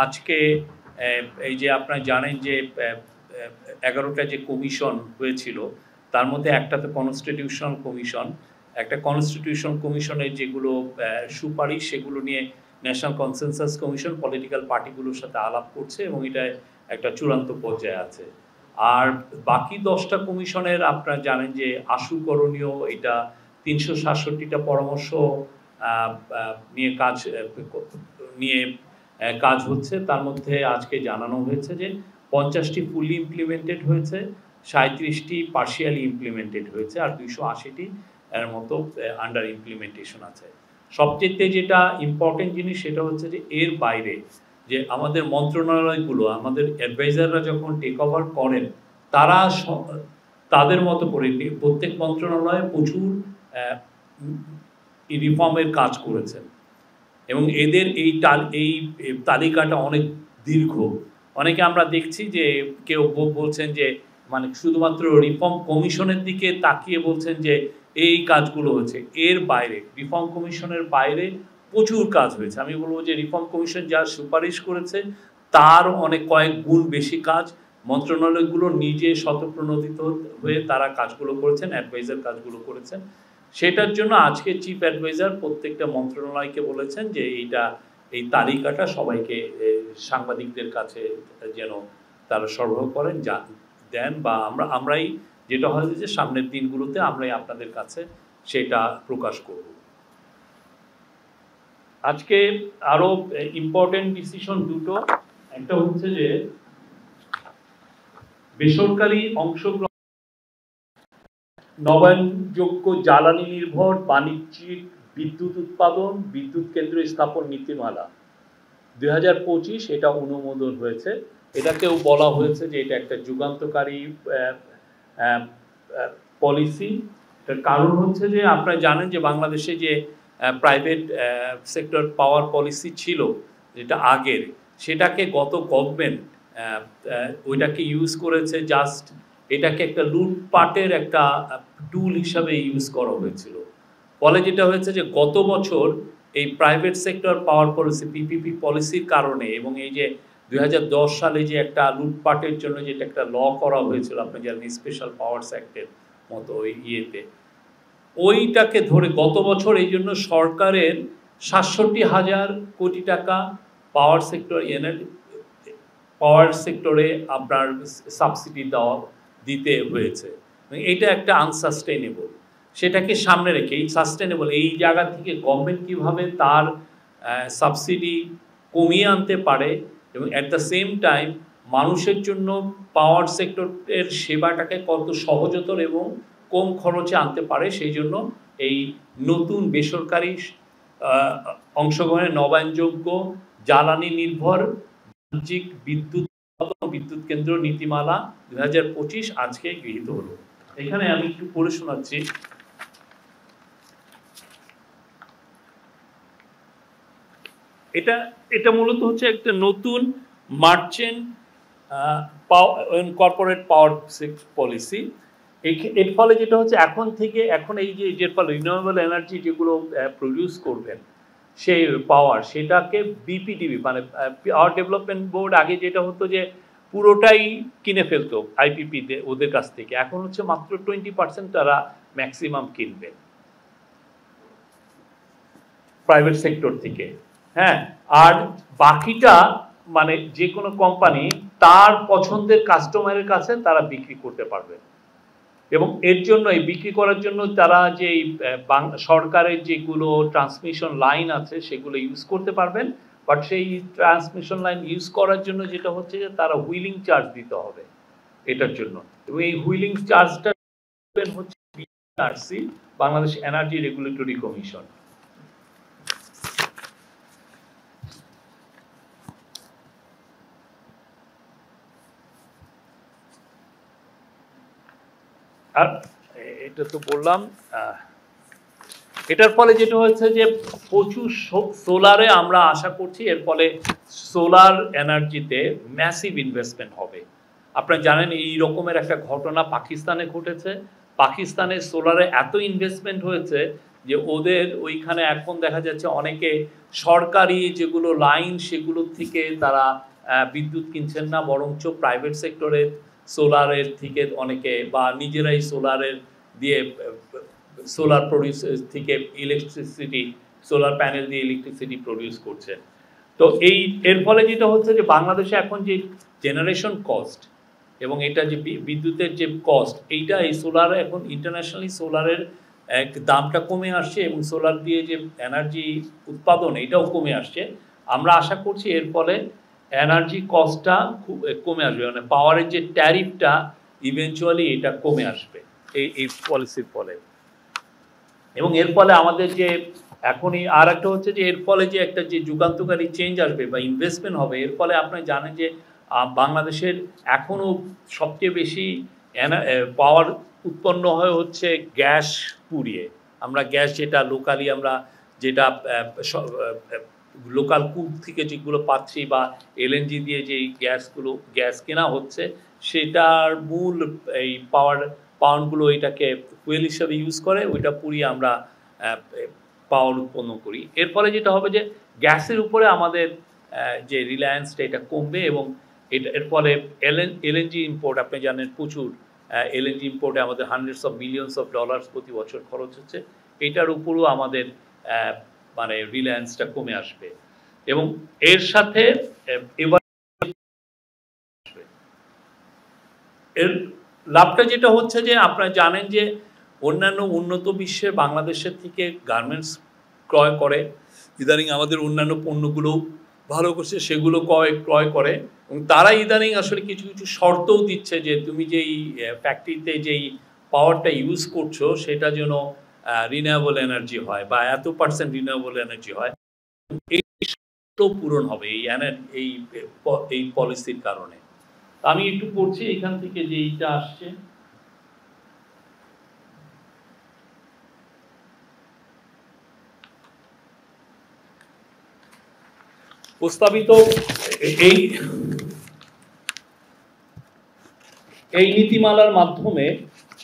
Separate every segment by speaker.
Speaker 1: আজকে এই যে আপনারা জানেন যে 11টা যে কমিশন হয়েছিল তার মধ্যে একটা তো কনস্টিটিউশনাল কমিশন, একটা কনস্টিটিউশনাল কমিশনের যেগুলো সুপারিশ সেগুলো নিয়ে ন্যাশনাল কনসেনসাস কমিশন পলিটিক্যাল পার্টিগুলোর সাথে আলাপ করছে এবং এটা একটা চূড়ান্ত পর্যায়ে আছে। আর বাকি 10টা কমিশনের আপনারা জানেন যে আশু করণীয়, এটা 367টা পরামর্শ নিয়ে কাজ হচ্ছে। তার মধ্যে আজকে জানানো হয়েছে যে 50টি ফুলি ইমপ্লিমেন্টেড হয়েছে, 37টি পার্শিয়ালি ইমপ্লিমেন্টেড হয়েছে, আর 280টি এর মতো আন্ডার ইমপ্লিমেন্টেশন আছে। সবচেয়ে যেটা ইম্পর্টেন্ট জিনিস সেটা হচ্ছে যে এর বাইরে যে আমাদের মন্ত্রণালয়গুলো, আমাদের অ্যাডভাইজাররা যখন টেক ওভার করেন তারা তাদের মতো করে প্রত্যেক মন্ত্রণালয়ে প্রচুর রিফর্মের কাজ করেছেন এবং এদের এই তালিকাটা অনেক দীর্ঘ। অনেকে আমরা দেখছি যে কেউ বলছেন যে মানে শুধুমাত্র রিফর্ম কমিশনের দিকে তাকিয়ে বলছেন যে এই কাজগুলো হচ্ছে, এর বাইরে রিফর্ম কমিশনের বাইরে প্রচুর কাজ হয়েছে। আমি বলবো যে রিফর্ম কমিশন যা সুপারিশ করেছে তার অনেক কয়েক গুণ বেশি কাজ মন্ত্রণালয়গুলো নিজে স্বতঃপ্রণোদিত হয়ে তারা কাজগুলো করেছেন, অ্যাডভাইজার কাজগুলো করেছেন। সেটার জন্য আজকে চিফ অ্যাডভাইজার প্রত্যেকটা মন্ত্রণালয়কে বলেছেন যে এই তালিকাটা সবাইকে সাংবাদিকদের কাছে যেন তারা সরবরাহ করেন, দেন বা আমরাই যেটা হয় যে সামনের দিনগুলোতে আমরাই আপনাদের কাছে সেটা প্রকাশ করব। আজকে আরো ইম্পর্টেন্ট ডিসিশন দুটো, একটা হচ্ছে যে বেসরকারি অংশগ্রহণ নবায়নযোগ্য জ্বালানি নির্ভর বাণিজ্যিক বিদ্যুৎ উৎপাদন বিদ্যুৎ কেন্দ্র স্থাপন নীতিমালা 2025 এটা অনুমোদন হয়েছে। এটাকেও বলা হয়েছে যে এটা একটা যুগান্তকারী পলিসি। এর কারণ হচ্ছে যে আপনারা জানেন যে বাংলাদেশে যে প্রাইভেট সেক্টর পাওয়ার পলিসি ছিল যেটা আগের, সেটাকে গত গভর্নমেন্ট ওইটাকে ইউজ করেছে জাস্ট এটাকে একটা লুটপাটের একটা টুল হিসাবে ইউজ করা হয়েছিল। ফলে যেটা হয়েছে যে গত বছর এই private sector power policy PPP পলিসির কারণে এবং এই যে 2010 সালে যে একটা লুটপাটের জন্য যেটা একটা ল করা হয়েছিল, আপনি জানেন স্পেশাল পাওয়ার্স অ্যাক্টের মতো ওই ইয়েতে, ওইটাকে ধরে গত বছর এই জন্য সরকারের 67,000 কোটি টাকা পাওয়ার সেক্টরে আপনার সাবসিডি দিতে হয়েছে। এটা একটা আনসাস্টেইনেবল। সেটাকে সামনে রেখে এই সাস্টেনেবল এই জায়গা থেকে গভর্নমেন্ট কীভাবে তার সাবসিডি কমিয়ে আনতে পারে এবং অ্যাট দ্য সেম টাইম মানুষের জন্য পাওয়ার সেক্টরের সেবাটাকে কত সহজতর এবং কম খরচে আনতে পারে, সেই জন্য এই নতুন বেসরকারি অংশগ্রহণের নবায়নযোগ্য জ্বালানি নির্ভর বাণিজ্যিক বিদ্যুৎ কেন্দ্র নীতিমালা 2025 আজকে গৃহীত হলো। এখানে আমি একটু পড়ে শোনাচ্ছি। এটা মূলত হচ্ছে একটা নতুন মার্চেন্ট কর্পোরেট পাওয়ার পলিসি। এর ফলে যেটা হচ্ছে এখন এই যে ফলে রিনিউয়েবল এনার্জি যেগুলো প্রডিউস করবেন সেই পাওয়ার, সেটাকে বিপিডিবি মানে পাওয়ার ডেভেলপমেন্ট বোর্ড আগে যেটা হতো যে পুরোটাই কিনে ফেলতো আইপিপিতে ওদের কাছ থেকে, এখন হচ্ছে মাত্র 20% তারা ম্যাক্সিমাম কিনবে প্রাইভেট সেক্টর থেকে। হ্যাঁ, আর বাকিটা মানে যে কোনো কোম্পানি তার পছন্দের কাস্টমারের কাছে তারা বিক্রি করতে পারবে এবং এর জন্য এই বিক্রি করার জন্য তারা যে সরকারের যেগুলো ট্রান্সমিশন লাইন আছে সেগুলো ইউজ করতে পারবেন, বাট সেই ট্রান্সমিশন লাইন ইউজ করার জন্য যেটা হচ্ছে যে তারা হুইলিং চার্জ দিতে হবে এটার জন্য, এবং এই হুইলিং চার্জটা হচ্ছে BRC, Bangladesh energy regulatory commission. আর এটা তো বললাম। এটার ফলে যেটা হচ্ছে যে প্রচুর সোলারে আমরা আশা করছি এর ফলে সোলার এনার্জিতে ম্যাসিভ ইনভেস্টমেন্ট হবে। আপনারা জানেন এই রকমের একটা ঘটনা পাকিস্তানে ঘটেছে। পাকিস্তানে সোলারে এত ইনভেস্টমেন্ট হয়েছে যে ওদের ওইখানে এখন দেখা যাচ্ছে অনেকে সরকারি যেগুলো লাইন সেগুলোর থেকে তারা বিদ্যুৎ কিনছেন না, বরঞ্চ প্রাইভেট সেক্টরের সোলারের থেকে অনেকে বা নিজেরাই সোলারের দিয়ে সোলার প্রডিউস থেকে ইলেকট্রিসিটি, সোলার প্যানেল দিয়ে ইলেকট্রিসিটি প্রডিউস করছেন। তো এর ফলে যেটা হচ্ছে যে বাংলাদেশে এখন যে জেনারেশন কস্ট এবং এটা যে বিদ্যুতের যে কস্ট, এইটা এই সোলার এখন ইন্টারন্যাশনালি সোলারের এক দামটা কমে আসছে এবং সোলার দিয়ে যে এনার্জি উৎপাদন এটাও কমে আসছে। আমরা আশা করছি এর ফলে এনার্জি কস্টটা খুব কমে আসবে, মানে পাওয়ারের যে ট্যারিফটা ইভেনচুয়ালি এটা কমে আসবে এই পলিসির ফলে। এবং এর ফলে আমাদের যে এখনই আর একটা হচ্ছে যে এর ফলে যে একটা যে যুগান্তকারী চেঞ্জ আসবে বা ইনভেস্টমেন্ট হবে, এর ফলে আপনি জানেন যে বাংলাদেশের এখনও সবচেয়ে বেশি পাওয়ার উৎপন্ন হয় হচ্ছে গ্যাস পুড়িয়ে। আমরা গ্যাস যেটা লোকালি আমরা যেটা লোকাল কূপ থেকে যেগুলো পাচ্ছি বা এলএনজি দিয়ে যেই গ্যাস কেনা হচ্ছে, সেটার মূল এই পাওয়ারগুলো এটাকে ফুয়েল হিসাবে ইউজ করে, ওইটা পুড়িয়ে আমরা পাওয়ার উৎপন্ন করি। এর ফলে যেটা হবে যে গ্যাসের উপরে আমাদের যে রিলায়েন্সটা এটা কমবে এবং এর ফলে এলএনজি ইম্পোর্ট, আপনি জানেন প্রচুর এলএনজি ইম্পোর্টে আমাদের hundreds of billions of dollars প্রতি বছর খরচ হচ্ছে, এটার উপরও আমাদের মানে রিলায়েন্সটা কমে আসবে। এবং এর সাথে এবার এর লাভটা যেটা হচ্ছে যে আপনারা জানেন যে অন্যান্য উন্নত বিশ্বে বাংলাদেশের থেকে গার্মেন্টস ক্রয় করে, ইদানিং আমাদের অন্যান্য পণ্যগুলো ভালো করছে সেগুলো ক্রয় করে এবং তারা ইদানিং আসলে কিছু কিছু শর্তও দিচ্ছে যে তুমি যেই ফ্যাক্টরিতে যেই পাওয়ারটা ইউজ করছো সেটা যেন রিনিউয়েবল এনার্জি হয় বা এত % রিনিউয়েবল এনার্জি হয়। এই শর্ত পূরণ হবে এই পলিসির কারণে। আমি একটু পড়ছি এখান থেকে যে এইটা আসছে। প্রস্তাবিত এই নীতিমালার মাধ্যমে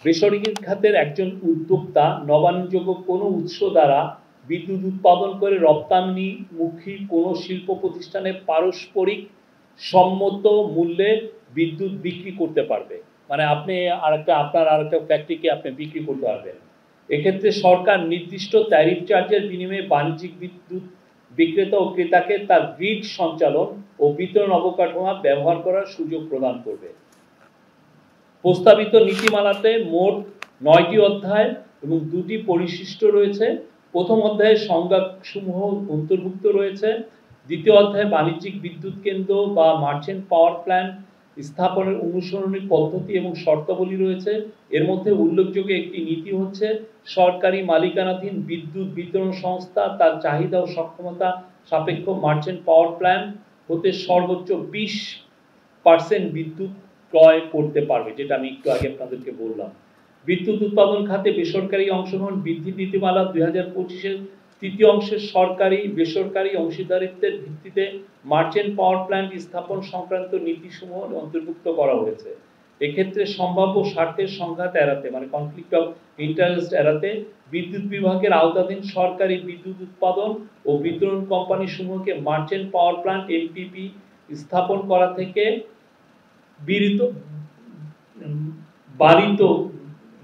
Speaker 1: বেসরকারি খাতের একজন উদ্যোক্তা নবায়নযোগ্য কোনো উৎস দ্বারা বিদ্যুৎ উৎপাদন করে রপ্তানিমুখী কোনো শিল্প প্রতিষ্ঠানে পারস্পরিক সম্মত মূল্যে বিদ্যুৎ বিক্রি করতে পারবে। মানে আপনি আপনার আরেকটা ফ্যাক্টরিকে আপনি বিক্রি করতে পারবেন। এক্ষেত্রে সরকার নির্দিষ্ট ট্যারিফ চার্জের বিনিময়ে বাণিজ্যিক বিদ্যুৎ বিক্রেতা ও ক্রেতাকে তার গ্রিড সঞ্চালন ও বিতরণ অবকাঠামো ব্যবহার করার সুযোগ প্রদান করবে। প্রস্তাবিত নীতিমালাতে মোট 9টি অধ্যায় এবং 2টি পরিশিষ্ট রয়েছে। প্রথম অধ্যায়ে সংজ্ঞাসমূহ অন্তর্ভুক্ত রয়েছে। দ্বিতীয় অধ্যায়ে বাণিজ্যিক বিদ্যুৎ কেন্দ্র বা মার্চেন্ট পাওয়ার প্ল্যান্ট স্থাপনের অনুসরণী পদ্ধতি এবং শর্তাবলী রয়েছে। এর মধ্যে উল্লেখযোগ্য একটি নীতি হচ্ছে সরকারি মালিকানাধীন বিদ্যুৎ বিতরণ সংস্থা তার চাহিদা ও সক্ষমতা সাপেক্ষ মার্চেন্ট পাওয়ার প্ল্যান্ট হতে সর্বোচ্চ 20% বিদ্যুৎ ক্রয় করতে পারবে, যেটা আমি একটু আগে আপনাদেরকে বললাম। বিদ্যুৎ উৎপাদন খাতে বেসরকারি অংশগ্রহণ বৃদ্ধি নীতিমালা 2025-এর তৃতীয় অংশের সরকারি বেসরকারি অংশীদারিত্বের ভিত্তিতে মার্চেন্ট পাওয়ার প্ল্যান্ট স্থাপন সংক্রান্ত নীতিসমূহ অন্তর্ভুক্ত করা হয়েছে। এক্ষেত্রে সম্ভাব্য স্বার্থের সংঘাত এড়াতে, মানে কনফ্লিক্ট অফ ইন্টারেস্ট এড়াতে, বিদ্যুৎ বিভাগের আওতাধীন সরকারি বিদ্যুৎ উৎপাদন ও বিতরণ কোম্পানি সমূহকে মার্চেন্ট পাওয়ার প্ল্যান্ট এমপিপি স্থাপন করা থেকে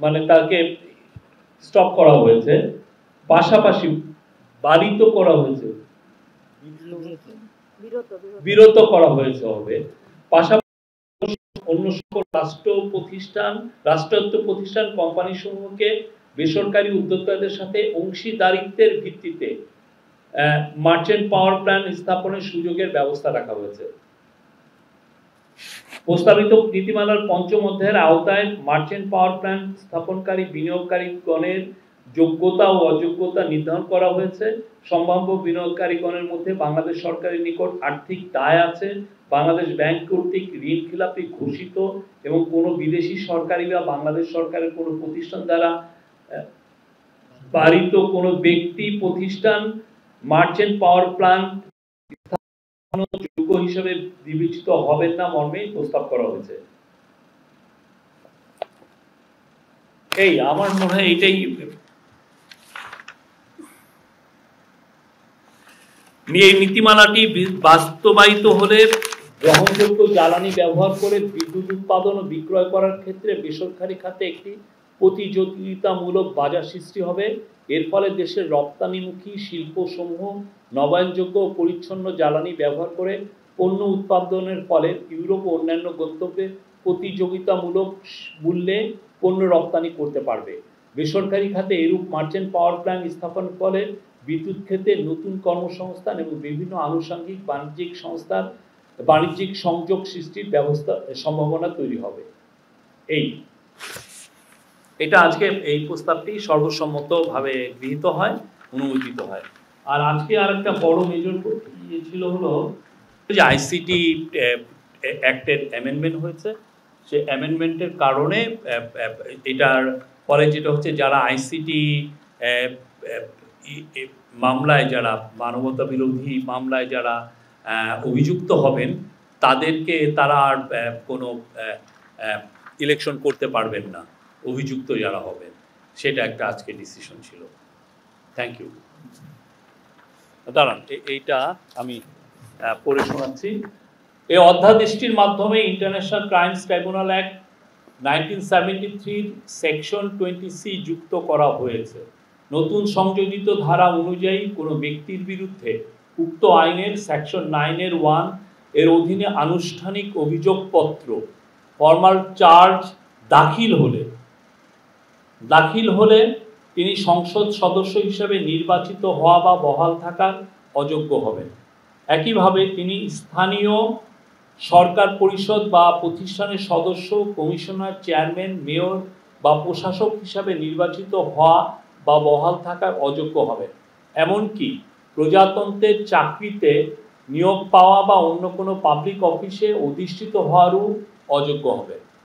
Speaker 1: মানে তাকে স্টপ করা হয়েছে। পাশাপাশি বিরত করা হয়েছে হবে। পাশাপাশি অন্য সকল রাষ্ট্রায়ত্ত প্রতিষ্ঠান কোম্পানি সমূহকে বেসরকারি উদ্যোক্তাদের সাথে অংশীদারিত্বের ভিত্তিতে মার্চেন্ট পাওয়ার প্ল্যান্ট স্থাপনের সুযোগের ব্যবস্থা রাখা হয়েছে। প্রস্তাবিত নীতিমালার পঞ্চম অধ্যায়ের আওতায় মার্চেন্ট পাওয়ার প্ল্যান্ট স্থাপনকারী বিনিয়োগকারীগণের যোগ্যতা ও অযোগ্যতা নির্ধারণ করা হয়েছে। সম্ভাব্য বিনিয়োগকারীগণের মধ্যে বাংলাদেশ সরকারের নিকট আর্থিক দায় আছে, বাংলাদেশ ব্যাংক কর্তৃক ঋণ খিলাপি ঘোষিত এবং কোনো বিদেশি সরকারি বা বাংলাদেশ সরকারের কোনো প্রতিষ্ঠান দ্বারা বাড়িত কোনো ব্যক্তি প্রতিষ্ঠান মার্চেন্ট পাওয়ার প্ল্যান্ট যোগ্য হিসেবে বিবেচিত হবেন না মর্মে প্রস্তাব করা হয়েছে। আমার মনে হয় এটাই এই নীতিমালাটি বাস্তবায়িত হলে গ্রহণযোগ্য জ্বালানি ব্যবহার করে বিদ্যুৎ উৎপাদন ও বিক্রয় করার ক্ষেত্রে বেসরকারি খাতে একটি প্রতিযোগিতামূলক বাজার সৃষ্টি হবে। এর ফলে দেশের রপ্তানিমুখী শিল্পসমূহ নবায়নযোগ্য ও পরিচ্ছন্ন জ্বালানি ব্যবহার করে পণ্য উৎপাদনের ফলে ইউরোপ ও অন্যান্য গন্তব্যে প্রতিযোগিতামূলক মূল্যে পণ্য রপ্তানি করতে পারবে। বেসরকারি খাতে এরূপ মার্চেন্ট পাওয়ার প্ল্যান্ট স্থাপনের ফলে বিদ্যুৎ ক্ষেত্রে নতুন কর্মসংস্থান এবং বিভিন্ন আনুষঙ্গিক বাণিজ্যিক সংযোগ সৃষ্টির সম্ভাবনা তৈরি হবে। এটা আজকে এই প্রস্তাবটি সর্বসম্মতভাবে গৃহীত হয়, অনুমোদিত হয়। আর আজকে আর একটা বড় মেজর ছিল হলো যে আইসিটি অ্যাক্টের অ্যামেন্ডমেন্ট হয়েছে। সে অ্যামেন্ডমেন্টের কারণে এটার ফলে যেটা হচ্ছে, যারা আইসিটি মামলায়, যারা মানবতা বিরোধী মামলায় যারা অভিযুক্ত হবেন, তারা আর কোনো ইলেকশন করতে পারবেন না, অভিযুক্ত যারা হবেন। সেটা একটা আজকে ডিসিশন ছিল। Thank you. দাঁড়ান, এইটা আমি পড়ে শোনাচ্ছি। এই অধ্যাদেশটির মাধ্যমে international crimes tribunal act 1973 section 20C যুক্ত করা হয়েছে। নতুন সংযোজিত ধারা অনুযায়ী কোনো ব্যক্তির বিরুদ্ধে উক্ত আইনের সেকশন 9(1) এর অধীনে আনুষ্ঠানিক অভিযোগপত্র ফর্মাল চার্জ দাখিল হলে তিনি সংসদ সদস্য হিসেবে নির্বাচিত হওয়া বা বহাল থাকার অযোগ্য হবেন। একইভাবে তিনি স্থানীয় সরকার পরিষদ বা প্রতিষ্ঠানের সদস্য, কমিশনার, চেয়ারম্যান, মেয়র বা প্রশাসক হিসাবে নির্বাচিত হওয়া বা বহাল থাকার অযোগ্য হবেন। এমনকি প্রজাতন্ত্রের চাকরিতে নিয়োগ পাওয়া বা অন্য কোনো পাবলিক অফিসে অধিষ্ঠিত হওয়ারও অযোগ্য হবেন।